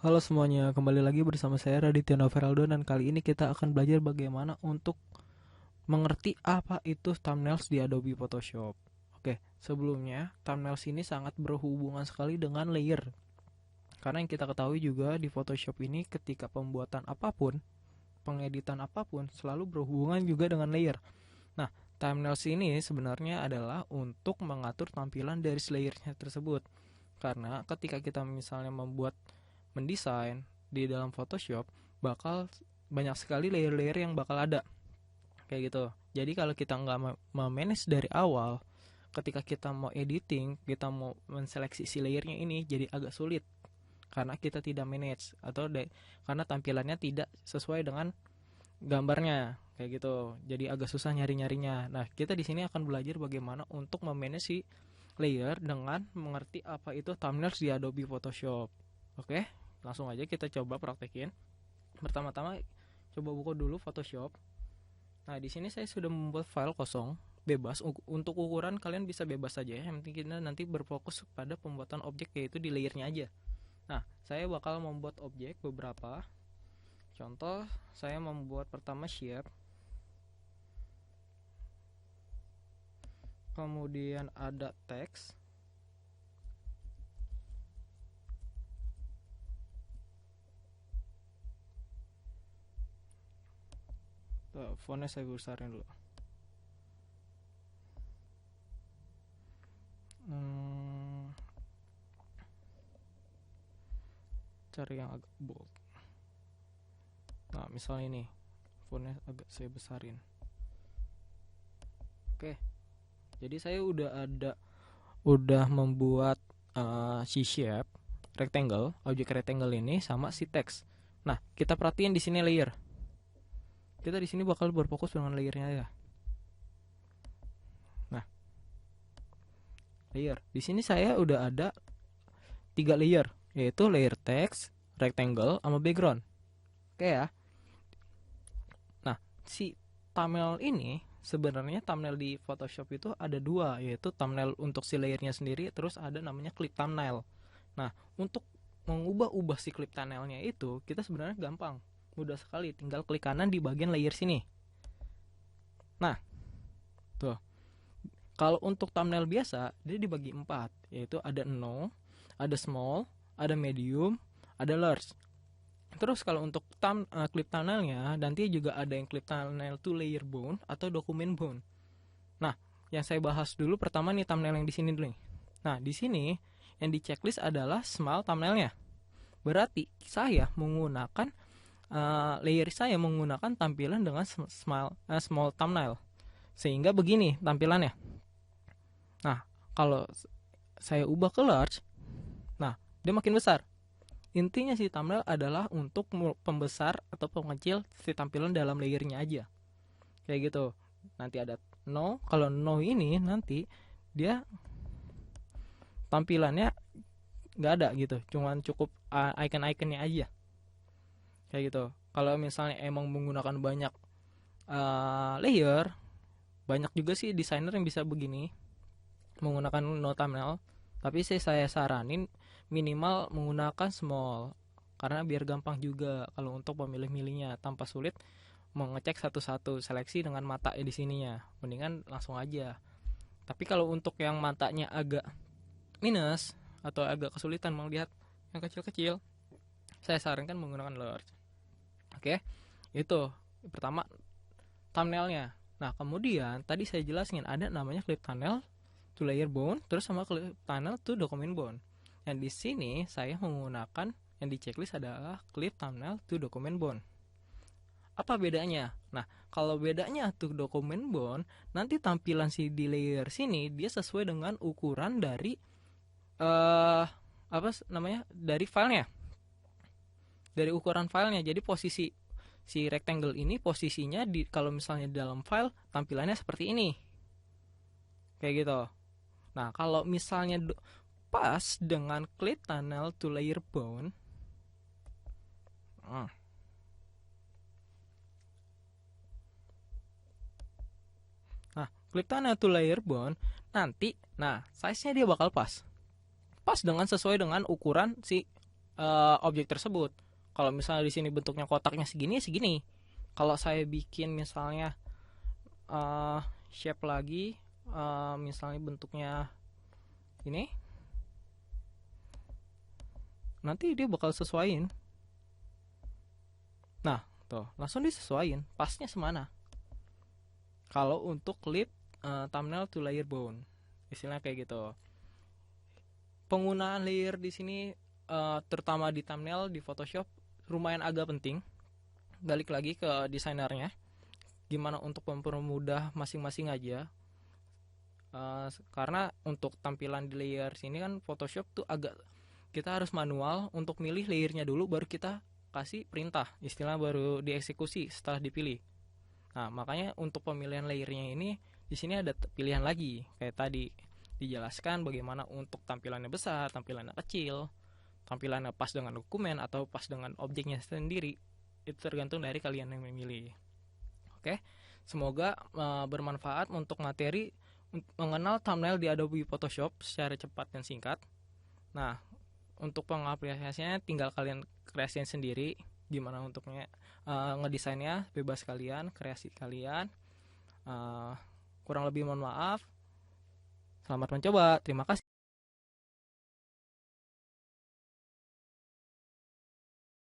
Halo semuanya, kembali lagi bersama saya Raditya Noveraldo dan kali ini kita akan belajar bagaimana untuk mengerti apa itu thumbnails di Adobe Photoshop. Oke, sebelumnya thumbnails ini sangat berhubungan sekali dengan layer. Karena yang kita ketahui juga di Photoshop ini ketika pembuatan apapun, pengeditan apapun selalu berhubungan juga dengan layer. Nah, thumbnails ini sebenarnya adalah untuk mengatur tampilan dari layernya tersebut. Karena ketika kita misalnya mendesain di dalam Photoshop, bakal banyak sekali layer-layer yang bakal ada kayak gitu. Jadi kalau kita nggak memanage dari awal, ketika kita mau editing, kita mau menseleksi si layernya ini jadi agak sulit karena kita tidak manage karena tampilannya tidak sesuai dengan gambarnya kayak gitu. Jadi agak susah nyari-nyarinya. Nah, kita di sini akan belajar bagaimana untuk memanage si layer dengan mengerti apa itu thumbnails di Adobe Photoshop. Oke, langsung aja kita coba praktekin. Pertama-tama coba buka dulu Photoshop. Nah, di sini saya sudah membuat file kosong, bebas. Untuk ukuran kalian bisa bebas saja ya. Yang penting kita nanti berfokus pada pembuatan objek, yaitu di layernya aja. Nah, saya bakal membuat objek beberapa. Contoh, saya membuat pertama shape. Kemudian ada teks. Fontnya saya besarin dulu. Cari yang agak bold. Nah, misalnya ini fontnya agak saya besarin. Oke, jadi saya udah membuat si shape rectangle, objek rectangle ini sama si teks. Nah, kita perhatiin di sini layer. Kita di sini bakal berfokus dengan layernya ya. Nah, layer. Di sini saya udah ada 3 layer, yaitu layer teks, rectangle, sama background. Oke ya. Nah, si thumbnail ini sebenarnya thumbnail di Photoshop itu ada dua, yaitu thumbnail untuk si layernya sendiri, terus ada namanya clip thumbnail. Nah, untuk mengubah-ubah si clip thumbnailnya itu kita sebenarnya gampang, mudah sekali, tinggal klik kanan di bagian layer sini. Nah, tuh. Kalau untuk thumbnail biasa dia dibagi 4, yaitu ada no, ada small, ada medium, ada large. Terus kalau untuk clip thumbnailnya nanti juga ada yang clip thumbnail to layer bound atau document bound. Nah, yang saya bahas dulu pertama nih thumbnail yang di sini dulu nih. Nah, di sini yang di checklist adalah small thumbnailnya. Berarti saya menggunakan layer saya menggunakan tampilan dengan small thumbnail. Sehingga begini tampilannya. Nah, kalau saya ubah ke large, nah, dia makin besar. Intinya si thumbnail adalah untuk pembesar atau pengecil si tampilan dalam layernya aja. Kayak gitu. Nanti ada no. Kalau no ini nanti dia tampilannya nggak ada gitu. Cuman cukup icon-iconnya aja. Kayak gitu. Kalau misalnya emang menggunakan banyak layer, banyak juga sih desainer yang bisa begini menggunakan no thumbnail. Tapi saya saranin minimal menggunakan small karena biar gampang juga kalau untuk pemilih-milihnya tanpa sulit mengecek satu-satu seleksi dengan mata di sininya. Mendingan langsung aja. Tapi kalau untuk yang matanya agak minus atau agak kesulitan melihat yang kecil-kecil, saya sarankan menggunakan large. Oke, itu pertama thumbnailnya. Nah, kemudian tadi saya jelasin ada namanya clip thumbnail to layer bound, terus sama clip thumbnail to document bound. Yang di sini saya menggunakan yang di checklist adalah clip thumbnail to document bound. Apa bedanya? Nah, kalau bedanya tuh document bound, nanti tampilan si di layer sini dia sesuai dengan ukuran dari apa namanya? Dari filenya. Dari ukuran filenya. Jadi posisi si rectangle ini posisinya di kalau misalnya di dalam file tampilannya seperti ini. Kayak gitu. Nah, kalau misalnya pas dengan clip thumbnail to layer bound, nah, clip thumbnail to layer bound nanti, nah, size-nya dia bakal pas dengan sesuai dengan ukuran si objek tersebut. Kalau misalnya di sini bentuknya kotaknya segini segini. Kalau saya bikin misalnya shape lagi, misalnya bentuknya ini, nanti dia bakal sesuaiin. Nah, tuh langsung disesuaiin pasnya semana. Kalau untuk clip thumbnail to layer bone, istilahnya kayak gitu. Penggunaan layer di sini terutama di thumbnail di Photoshop lumayan agak penting. Balik lagi ke desainernya, gimana untuk mempermudah masing-masing aja. Karena untuk tampilan di layer sini kan Photoshop tuh agak, kita harus manual untuk milih layernya dulu, baru kita kasih perintah, istilah baru dieksekusi setelah dipilih. Nah, makanya untuk pemilihan layernya ini di sini ada pilihan lagi. Kayak tadi dijelaskan bagaimana untuk tampilannya besar, tampilannya kecil, tampilannya pas dengan dokumen atau pas dengan objeknya sendiri. Itu tergantung dari kalian yang memilih. Oke, semoga bermanfaat untuk materi mengenal thumbnail di Adobe Photoshop secara cepat dan singkat. Nah, untuk pengaplikasiannya tinggal kalian kreasiin sendiri gimana untuknya, ngedesainnya bebas kalian, kreasi kalian. Kurang lebih mohon maaf. Selamat mencoba. Terima kasih.